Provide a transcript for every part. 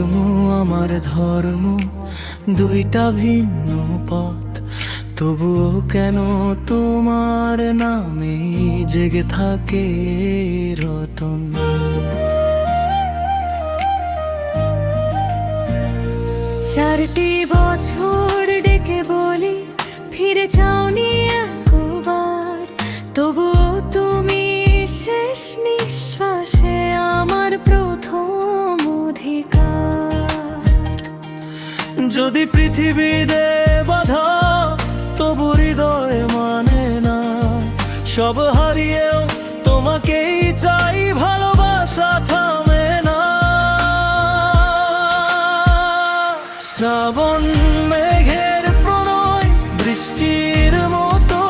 কর্ম আমার ধর্ম, দুইটা ভিন্ন পথ, তবুও কেন তোমার নামে জেগে থাকে রতন। চারটি বছর ডেকে বলি ফিরে চাওনি একবার, তবুও তুমি শেষ নিঃশ্বাসে আমার প্রথম অধিকার। যদি পৃথিবীতে বাধা তবু হৃদয় মানে না, সব হারিয়েও তোমাকেই চাই, ভালোবাসা থামে না। শ্রাবণ মেঘের প্রণয় বৃষ্টির মতো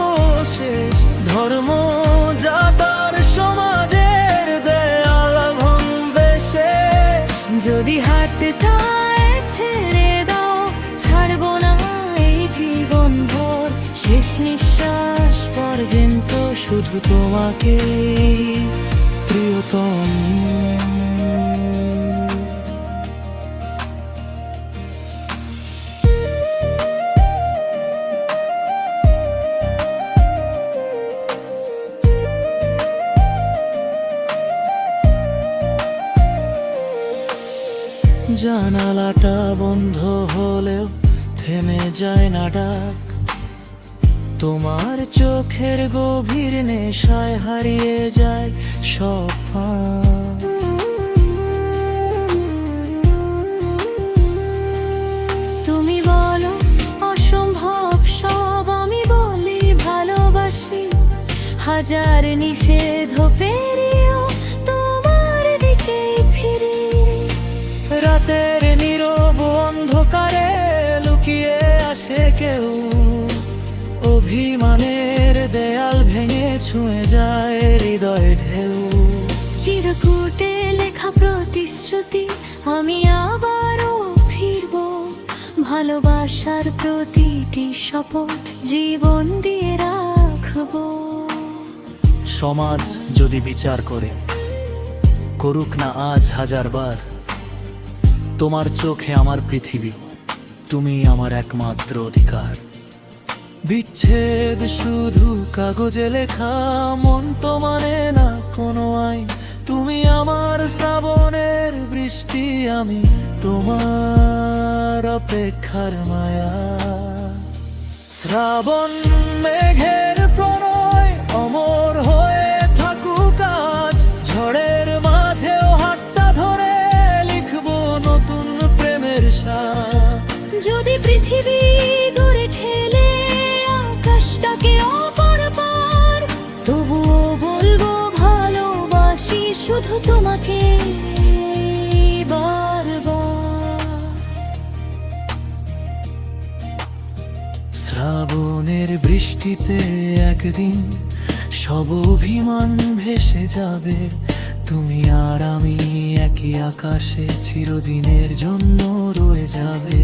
শেষ, ধর্ম জাতার সমাজের দেয়াল ভাঙবে শেষ। যদি হাতটায় ছেড়ে দাও ছাড়বো না এই জীবন ভর, শেষ নিঃশ্বাস পর্যন্ত শুধু তোমাকে প্রিয়তম। জানালাটা বন্ধ হলেও থেমে যায় না ডাক, তোমার চোখের গভীর নেশায় হারিয়ে যায় সব ফাঁক। তুমি বলো অসম্ভব সব, আমি বলি ভালোবাসি। হাজার নিষেধ পেরিয়েও তোমার দিকেই ফিরি। রাতের নীরব অন্ধকারে লুকিয়ে আসে কেউ, অভিমানের দেয়াল ভেঙে ছুঁয়ে যায় হৃদয় ঢেউ। চিরকুটে লেখা প্রতিশ্রুতি আমি আবারও ফিরব, ভালোবাসার প্রতিটি শপথ জীবন দিয়ে রাখবো। সমাজ যদি বিচার করে করুক না আজ হাজারবার, তোমার চোখে আমার পৃথিবী, তুমি আমার একমাত্র অধিকার। বিচ্ছেদ শুধু কাগজে লেখা, মন তো মানে না কোনো আইন। তুমি আমার শ্রাবণের বৃষ্টি, আমি তোমার অপেক্ষার মায়া। শ্রাবণ মেঘের প্রণয় অমর হয়ে থাকুক আজ, ঝড়ের মাঝেও হাতটা ধরে লিখবো নতুন প্রেমের সাথ। যদি পৃথিবী দূরে ঠেলে আকাশটাকে অপার পার, তবুও বলবো ভালোবাসি শুধু তোমাকে বারবার। শ্রাবণের বৃষ্টিতে একদিন সব অভিমান ভেসে যাবে, তুমি আর আমি একই আকাশে চিরদিনের জন্য রয়ে যাবে।